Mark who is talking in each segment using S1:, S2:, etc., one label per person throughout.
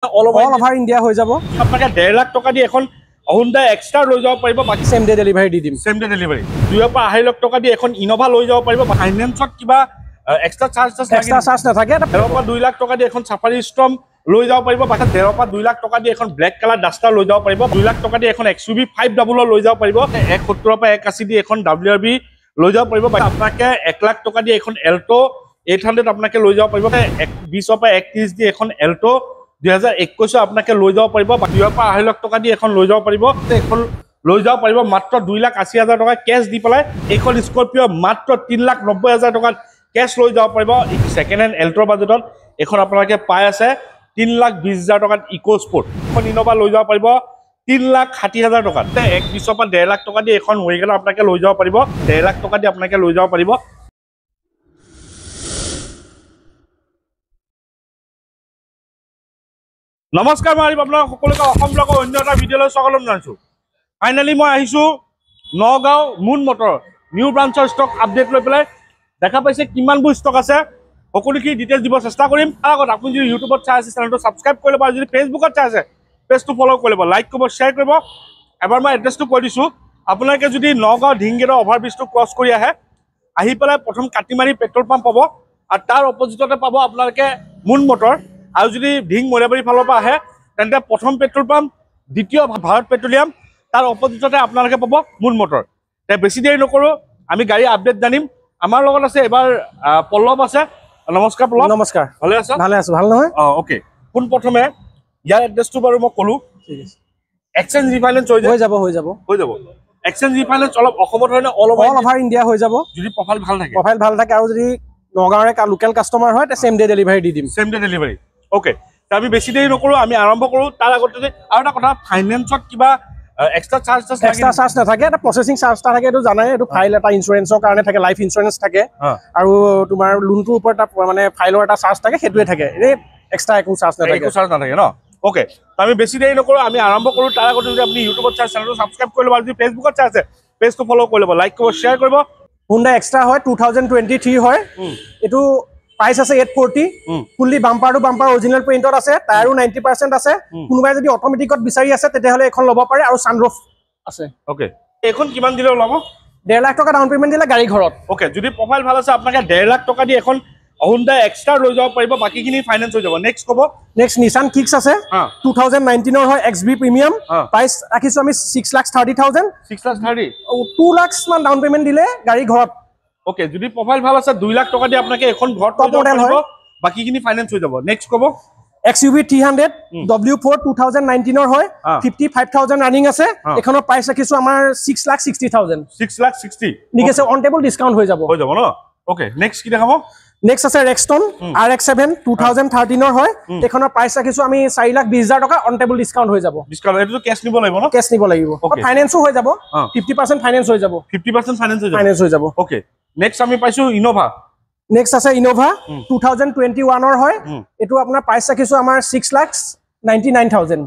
S1: all over India হৈ যাব
S2: আপোনাক 1.5 লাখ টকা দি এখন Hyundai Extra লৈ যাব পাৰিব বাকি
S1: same day delivery দি দিম
S2: same day delivery 2 পৰা 2.5 লাখ টকা দি এখন Innova লৈ যাব পাৰিব ফাইনান্সত কিবা এক্সট্ৰা চাৰ্জ
S1: নাথাকে
S2: 1.5 পৰা 2 লাখ টকা দি এখন Safari Storm লৈ যাব পাৰিব বাকি 1.5 পৰা 2 লাখ টকা দি এখন ব্ল্যাক কালাৰ ডাস্টাৰ লৈ যাব পাৰিব 2 লাখ টকা দি এখন XUV 500 লৈ যাব পাৰিব 170 পৰা 180 দি এখন WRV লৈ যাব পাৰিব বাকি আপোনাকে 1 লাখ টকা দি এখন Alto 800 আপোনাকে লৈ যাব পাৰিব 20 পৰা 31 দি এখন Alto 2021 আপোনাকে লৈ যাব পাৰিব 2 পৰা 2.5 লাখ টকা দি এখন লৈ যাব পাৰিব এখন লৈ যাব পাৰিব মাত্ৰ 2,80,000 টকা কেছ দি পেলাই এখন স্কৰপিও মাত্ৰ 3,90,000 টকা কেছ লৈ যাব পাৰিব সেকেন্ড হ্যান্ড Alto বাজেটত এখন আপোনাকে পাই আছে 3,20,000 টকাত ইকো স্পৰ্ট এখন Innova লৈ যাব পাৰিব 3,60,000 টকাত 1.20 পৰা 1.5 লাখ টকা দি এখন Wagon আপোনাকে লৈ যাব পাৰিব 1.5 লাখ টকা দি আপোনাকে লৈ যাব পাৰিব নমস্কাৰ মই আপোনালোক সকলোকে অসম ব্লগৰ অন্য এটা ভিডিঅলৈ স্বাগতম জনাইছো ফাইনালি মই আহিছো নগাঁও মুন মটৰ নিউ ব্ৰাঞ্চৰ ষ্টক আপডেট লৈ পেলাই দেখা পাইছে কিমানবোৰ ষ্টক আছে সকলোখিনি ডিটেইলছ দিব চেষ্টা কৰিম তাৰ আগত আপুনি যদি ইউটিউবত চাই আছে চেনেলটো সাবস্ক্ৰাইব কৰি ল'ব আৰু যদি ফেচবুকত চাই আছে পেজটো ফলো কৰি ল'ব লাইক কৰিব শ্বেয়াৰ কৰিব এবাৰ মই এড্ৰেছটো কৈ দিছো আপোনালোকে যদি নগাঁও ঢিংগেটৰ অভাৰব্ৰিজটো ক্ৰছ কৰি আহি পেলাই প্ৰথম কাটিমাৰি পেট্ৰল পাম্প পাব আৰু তাৰ অপজিটতে পাব আপোনালোকে মুন মটৰ আৰু যদি ঢিং মৰিয়াবাৰী ফালৰ পৰা আহে তেন্তে প্ৰথম পেট্ৰল পাম্প দ্বিতীয় ভাৰত পেট্ৰলিয়াম তাৰ অপজিটতে আপোনালোকে পাব মুন মটৰ তে বেছি দেৰি নকৰো আমি গাড়ী আপডেট জানিম আমাৰ লগত আছে এবাৰ পল্লৱ আছে নমস্কাৰ পল্লৱ
S1: নমস্কাৰ
S2: ভালে আছা
S1: ভালে আছো ভাল নহয়
S2: ওকে কোন প্ৰথমে ইয়াৰ এড্ৰেছটো বাৰু মই কলো
S1: ঠিক আছে
S2: এক্সচেঞ্জ ৰিফাইনেন্স হৈ যাব এক্সচেঞ্জ ৰিফাইনেন্স অলপ অসমত হয় না অল
S1: ওভাৰ ইণ্ডিয়া হৈ যাব
S2: যদি প্ৰফাইল ভাল থাকে
S1: আৰু যদি নগাঁৱৰে লোকেল কাস্টমাৰ হয় তে সেম ডে ডেলিভাৰী দি দিম
S2: সেম ডে ডেলিভাৰী ওকে তে আমি বেছি দেৰি নকৰো আমি আৰম্ভ কৰো তাৰ আগতে আৰু এটা কথা ফাইনেন্সত কিবা এক্সট্ৰা চাৰ্জ
S1: নাথাকে এটা প্ৰসেসিং চাৰ্জ থাকে এটো জানাই এটো ফাইল এটা ইনস্যুৰেন্সৰ কাৰণে থাকে লাইফ ইনস্যুৰেন্স থাকে আৰু তোমাৰ লোনটোৰ ওপৰত মানে ফাইলৰ এটা চাৰ্জ থাকে হেতুৱে থাকে এই এক্সট্ৰা একো চাৰ্জ নাথাকে
S2: ন ওকে আমি বেছি দেৰি নকৰো আমি আৰম্ভ কৰো তাৰ আগতে যদি আপুনি ইউটিউবত চাই চেনেলটো সাবস্ক্ৰাইব কৰি ল'ব আৰু যদি ফেচবুকত চাই আছে পেজটো ফলো কৰি ল'ব লাইক কৰিব শ্বেয়াৰ কৰিব
S1: Hyundai Extra হয় 2023 হয় এটো প্ৰাইস আছে 840 fully bumper to bumper original প্ৰিন্টত আছে টায়াৰো 90% আছে কোনোবাই যদি অটোমেটিকত বিচাৰি আছে তেতিয়াহলে এখন ল'ব পাৰে আৰু সানৰুফ আছে
S2: ওকে এখন কিমান দিলে ওলাব
S1: 1.5 লাখ টকা ডাউন পেমেন্ট দিলে গাড়ী ঘৰত
S2: ওকে যদি প্ৰফাইল ভাল আছে আপোনাক 1.5 লাখ টকা দি এখন Hyundai Extra লৈ যাব পাৰিব বাকিখিনি ফাইনান্স হৈ যাব নেক্সট
S1: Nissan Kicks আছে 2019 ৰ হয় XB প্ৰিমিয়াম প্ৰাইস ৰাখিছো আমি 6,30,000 2 লাখ মান ডাউন পেমেন্ট দিলে গাড়ী ঘৰত
S2: ওকে যদি প্ৰফাইল ভাল আছে 2 লাখ টকা দি আপোনাক এখন ঘৰত
S1: টপ মডেল হয়
S2: বাকিখিনি ফাইনান্স হৈ যাব নেক্সট কব
S1: XUV 300 W4 2019 ৰ হয় 55,000 ৰানিং আছে এখনৰ প্ৰাইস ৰাখিছো আমাৰ 6,60,000 নিকেছে অন টেবল ডিসকাউন্ট হৈ যাব
S2: ন ওকে নেক্সট কি দেখাবো
S1: নেক্সট আছে Rexton RX7 2013 ৰ হয় এখনৰ প্ৰাইস ৰাখিছো আমি 4,20,000 টকা অন টেবল ডিসকাউন্ট হৈ যাব
S2: এটো কেছ নিব লাগিব ন
S1: কেছ নিব লাগিব ফাইনান্সও হৈ যাব 50% ফাইনান্স হৈ যাব
S2: 50%
S1: ফাইনান্স হৈ যাব
S2: ওকে নেক্সট আমি পাইছো Innova
S1: নেক্সট আছে Innova 2021 ৰ হয় এটো আপোনাৰ প্ৰাইস ৰাখিছো আমাৰ 6,99,000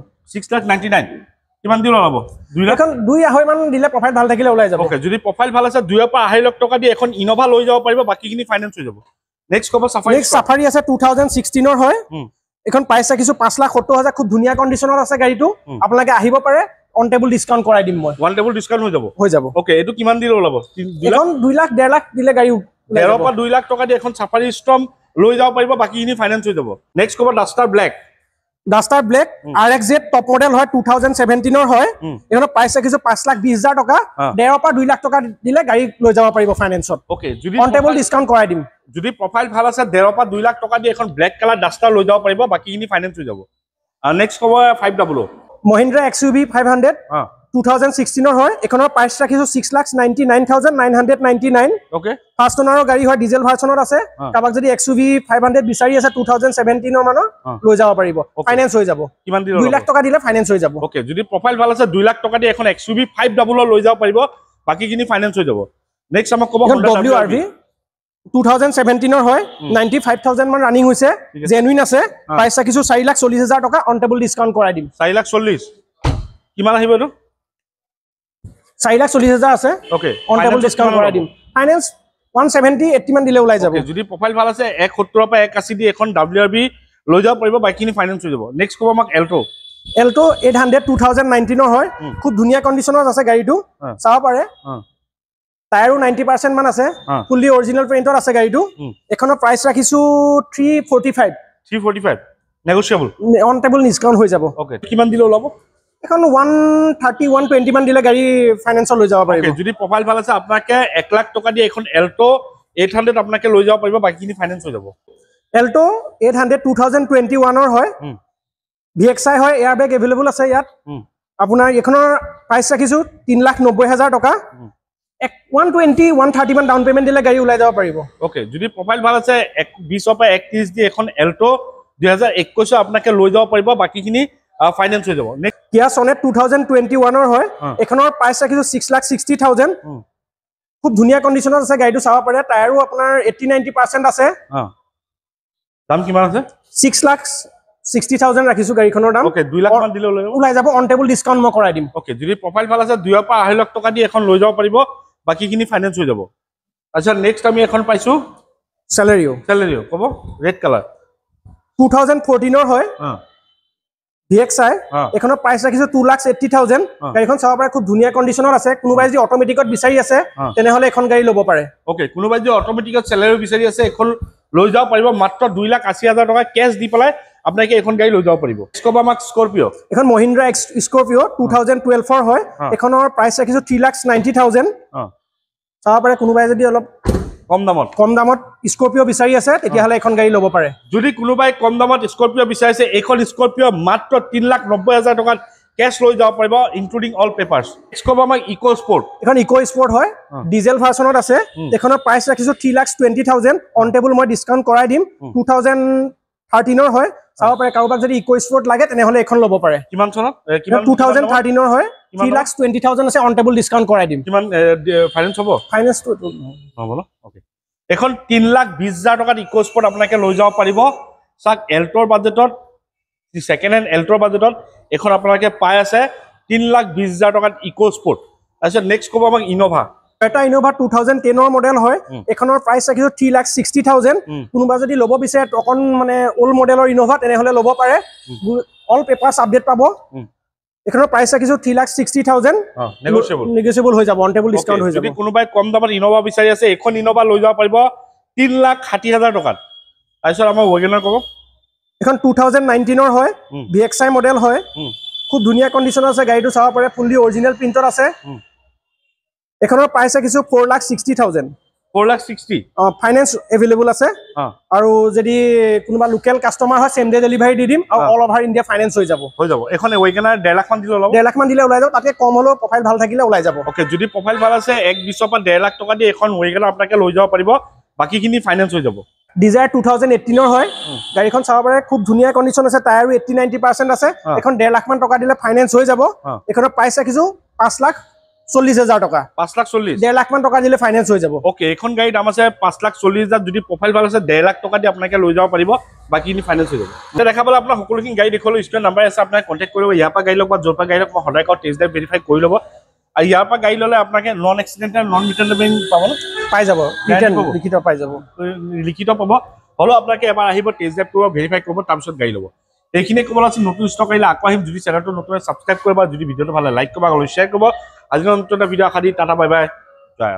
S2: কিমান দিল ওলাব 2 লাখ
S1: 2.5 মান দিলে প্ৰফাইল ভাল থাকিলে ওলাই যাব
S2: ওকে যদি প্ৰফাইল ভাল আছে 2 পৰা 2.5 লাখ টকা দি এখন Innova লৈ যাব পাৰিব বাকিখিনি ফাইনান্স হৈ যাব নেক্সট কব
S1: Safari আছে 2016 ৰ হয় এখন প্ৰাইস ৰাখিছো 5,70,000 খুব ধুনিয়া কন্ডিশনত আছে গাড়ীটো আপোনালোকে আহিব পাৰে অন টেবল ডিসকাউন্ট কৰাই দিম মই
S2: অন টেবল ডিসকাউন্ট হৈ যাব ওকে এটো কিমান দিলে ওলাব
S1: 2 লাখ 1.5 লাখ দিলে গাড়ী
S2: 1.5 পৰা 2 লাখ টকা দি এখন Safari Storm লৈ যাব পাৰিব বাকিখিনি ফাইনান্স হৈ যাব নেক্সট কব Duster Black RXZ top model হয় 2017 ৰ হয় এখনৰ প্ৰাইস ৰাখিছো 5,20,000 টকা 1.5 পৰা 2 লাখ টকা দিলে গাড়ী লৈ যাব পাৰিব ফাইনান্সত ওকে যদি
S1: অন টেবল ডিসকাউন্ট কৰাই দিম
S2: যদি প্ৰফাইল ভাল আছে 1.5 পৰা 2 লাখ টকা দি এখন ব্ল্যাক কালাৰ ডাস্টাৰ লৈ যাব পাৰিব বাকিখিনি ফাইনান্স হৈ যাব আৰু নেক্সট কব 500
S1: Mahindra XUV 500 2016 ৰ হয় এখনৰ প্ৰাইস ৰাখিছো 6,99,999
S2: ওকে
S1: ফাৰ্ষ্ট ওনাৰৰ গাড়ী হয় ডিজেল ভাৰ্চনত আছে কাবাক যদি XUV 500 বিচাৰি আছে 2017 ৰ মানৰ লৈ যাব পাৰিব ফাইনান্স হৈ যাব
S2: কিমান দিলে
S1: 2 লাখ টকা দিলে ফাইনান্স হৈ যাব
S2: ওকে যদি প্ৰফাইল ভাল আছে 2 লাখ টকা দি এখন XUV 500 লৈ যাব পাৰিব বাকিখিনি ফাইনান্স হৈ যাব নেক্সট আমাক কব
S1: WRV 2017 ৰ হয় 95,000 মান ৰানিং হৈছে জেনুইন আছে প্ৰাইস ৰাখিছো 4,40,000 টকা অন টেবল ডিসকাউন্ট কৰাই দিম
S2: 4,40,000 কিমান আহিব এটো
S1: 4,40,000 আছে
S2: ওকে
S1: অন টেবল ডিসকাউন্ট কৰাই দিম ফাইনান্স 170 80 মান দিলে ওলাই যাব
S2: যদি প্ৰফাইল ভাল আছে 170 পৰা 180 দি এখন WRV লৈ যাব পাৰিব, বাকীখিনি ফাইনেন্স হৈ যাব। নেক্সট ক'ব আমাক এল্টো।
S1: এল্টো 800 2019 হয়, খুব ধুনীয়া কণ্ডিশ্যনত আছে গাড়ীটো, চাব পাৰে। টায়াৰো 90% মান আছে, ফুল্লি অৰিজিনেল প্ৰিণ্টত আছে গাড়ীটো। এখনৰ প্ৰাইচ ৰাখিছো 345।
S2: 345 নেগোচিয়েবল,
S1: অন টেবল ডিছকাউণ্ট হৈ যাব।
S2: ওকে, কিমান দিলে ওলাব?
S1: এখন 130 120 মান দিলে গাড়ী ফাইনেন্সত লৈ যাব পাৰিব।
S2: যদি প্ৰফাইল ভাল আছে আপোনাকে 1 লাখ টকা দিয়ে এখন এল্টো 800 আপোনাকে লৈ যাব পাৰিব, বাকীখিনি ফাইনেন্স হৈ যাব।
S1: এল্টো 800 2021 হয়, VXI হয়, এয়াৰ বেগ এভেইলেবল আছে ইয়াত। আপোনাৰ এইখনৰ প্ৰাইচ ৰাখিছো 3,90,000 টকা। 120 130 মান ডাউন পেমেণ্ট দিলে গাড়ী ওলাই যাব পাৰিব।
S2: ওকে, যদি প্ৰফাইল ভাল আছে 20 পৰা 31 দি এখন এল্টো 2021 আপোনাকে লৈ যাব পাৰিব, বাকীখিনি ফাইনেন্স হৈ যাব।
S1: কিয়া সনেট 2021 হয়, এখনৰ প্ৰাইচ ৰাখিছো 6,60,000। খুব ধুনীয়া কণ্ডিশ্যনত আছে গাড়ীটো, চাব পাৰে। টায়াৰো আপোনাৰ 80-90% আছে।
S2: দাম কিমান আছে?
S1: 6,60,000 ৰাখিছো গাড়ীখনৰ দাম।
S2: ওকে, 2 লাখ মান দিলে
S1: ওলাই যাব, অন টেবল ডিছকাউণ্ট মই কৰাই দিম।
S2: ওকে, যদি প্ৰফাইল ভাল আছে 2 পৰা 2.5 লাখ টকা দি এখন লৈ যাব পাৰিব, বাকীখিনি ফাইনেন্স হৈ যাব। আচ্ছা, নেক্সট আমি এখন পাইছো
S1: চেলেৰিও
S2: ক'ব, ৰেড কালাৰ
S1: 2014 হয়, VXI। এখনৰ প্ৰাইচ ৰাখিছো 2,80,000। গাড়ীখন চাব পাৰে, খুব ধুনীয়া কণ্ডিশ্যনত আছে। কোনোবাই যদি অট'মেটিকত বিচাৰি আছে তেনেহ'লে এখন গাড়ী ল'ব পাৰে।
S2: ওকে, কোনোবাই যদি অট'মেটিকত চেলেৰি বিচাৰি আছে এখন লৈ যাব পাৰিব, মাত্ৰ 2,80,000 টকা কেছ দি পেলাই আপোনালোকে এখন গাড়ী লৈ যাব পাৰিব। আমাক স্কৰপিঅ, এখন
S1: মহিন্দ্ৰা স্কৰপিঅ 2012 হয়, এখনৰ প্ৰাইচ ৰাখিছো 3,90,000। চাব পাৰে, কোনোবাই যদি অলপ কম দামত স্কৰপিঅ বিচাৰি আছে তেতিয়াহ'লে এখন গাড়ী ল'ব পাৰে।
S2: যদি কোনোবাই কম দামত স্কৰপিঅ বিচাৰিছে, এইখন স্কৰপিঅ মাত্ৰ 3,90,000 টকাত কেছ লৈ যাব পাৰিব, ইনক্লুডিং অল পেপাৰ্ছ। আমাক ইকো স্পৰ্ট,
S1: এখন ইকো স্পৰ্ট হয়, ডিজেল ভাৰ্চনত আছে। এখনৰ প্ৰাইচ ৰাখিছো 3,20,000। অন টেবল মই ডিছকাউণ্ট কৰাই দিম। 2013 হয়, চাব পাৰে। কাৰোবাক যদি ইকো স্পৰ্ট লাগে তেনেহ'লে এখন ল'ব পাৰে।
S2: কিমান চনত?
S1: 2013 হয়, 3,20,000 আছে, অন টেবল ডিছকাউণ্ট কৰাই দিম।
S2: কিমান ফাইনেন্স হ'ব?
S1: ফাইনেন্সটো
S2: হ'ব ন? ওকে, এখন 3,20,000 টকাত ইকো স্পৰ্ট আপোনালোকে লৈ যাব পাৰিব। চাওক, এল্টোৰ বাজেটত, ছেকেণ্ড হেণ্ড এল্টোৰ বাজেটত এখন আপোনালোকে পাই আছে 3,20,000 টকাত ইকো স্পৰ্ট। তাৰপিছত নেক্সট ক'ব আমাক ইন'ভা।
S1: এটা ইন'ভা 2010 মডেল হয়, এখনৰ প্ৰাইচ ৰাখিছো 3,60,000। কোনোবা যদি ল'ব বিচাৰে অকণ মানে অল্ড মডেলৰ ইন'ভা তেনেহ'লে ল'ব পাৰে, অল পেপাৰ্ছ আপডেট পাব। এখনৰ প্ৰাইচ ৰাখিছো 3,60,000। নেগোচিয়েবল হৈ যাব, অন টেবল ডিছকাউণ্ট হৈ যাব।
S2: যদি কোনোবাই কম দামত ইন'ভা বিচাৰি আছে, এখন ইন'ভা লৈ যাব পাৰিব 3,60,000 টকাত। তাৰপিছত আমাৰ ৱেগনাৰ ক'ব,
S1: এখন 2019 হয়, VXI মডেল হয়, খুব ধুনীয়া কণ্ডিশ্যনত আছে গাড়ীটো, চাব পাৰে। ফুল্লি অৰিজিনেল প্ৰিণ্টত আছে। এখনৰ প্ৰাইচ ৰাখিছো 4,60,000।
S2: 4,60,000
S1: ফাইনেন্স এভেইলেবল আছে। আৰু যদি কোনোবা লোকেল কাষ্টমাৰ হয়, চেম ডে ডেলিভাৰী দি দিম, আৰু অল অভাৰ ইণ্ডিয়া ফাইনেন্স হৈ যাব। এখন
S2: ৱেগনাৰ 1.5 লাখ মান দিলে ওলাব।
S1: 1.5 লাখ মান দিলে ওলাই যাব, তাতকৈ কম হ'লেও প্ৰফাইল ভাল থাকিলে ওলাই যাব।
S2: ওকে, যদি প্ৰফাইল ভাল আছে 1,20,000 পৰা 1.5 লাখ টকা দি এখন ৱেগনাৰ আপোনালোকে লৈ যাব পাৰিব, বাকীখিনি ফাইনেন্স হৈ যাব।
S1: ডিজায়াৰ 2018 হয়, গাড়ীখন চাব পাৰে। খুব ধুনীয়া কণ্ডিশ্যন আছে, টায়াৰো 80-90% আছে। এখন 1.5 লাখ মান টকা দিলে ফাইনেন্স হৈ যাব। এখনৰ প্ৰাইচ ৰাখিছো 5,40,000 টকা।
S2: 5,40,000,
S1: 1.5 লাখ মান টকা দিলে ফাইনেন্স হৈ যাব।
S2: ওকে, এইখন গাড়ীৰ দাম আছে 5,40,000। যদি প্ৰফাইল ভাল আছে 1.5 লাখ টকা দি আপোনালোকে লৈ যাব পাৰিব, বাকীখিনি ফাইনেন্স হৈ যাব। এতিয়া দেখাবলৈ আপোনাৰ সকলোখিনি গাড়ী দেখুৱালো, স্ক্ৰীণত নাম্বাৰ আছে, আপোনাক কণ্টেক্ট কৰিব। ইয়াৰ পৰা গাড়ী লওক বা য'ৰ পৰা গাড়ী লওক, মই সদায় কওঁ টেষ্ট ড্ৰাইভ ভেৰিফাই কৰি ল'ব। আৰু ইয়াৰ পৰা গাড়ী ল'লে আপোনালোকে নন এক্সিডেণ্টেল, নন ৰিটাৰ্ণেবল পাব,
S1: পাই যাব, লিখিত পাই যাব,
S2: লিখিত পাব। হ'লেও আপোনালোকে এবাৰ আহিব, টেষ্ট ড্ৰাইভ কৰিব, ভেৰিফাই কৰিব, তাৰপিছত গাড়ী ল'ব। এইখিনিয়ে ক'বলৈ আছে। নতুন ষ্টক আহিলে আকৌ আহিম। যদি চেনেলটো নতুন ছাবস্ক্ৰাইব কৰিব, যদি ভিডিঅ'টো ভাল লাগে লাইক কৰিব, শ্বেয়াৰ কৰিব। আজিৰ নতুন এটা ভিডিঅ' আশা দি টাটা, বাই বাই, জয়।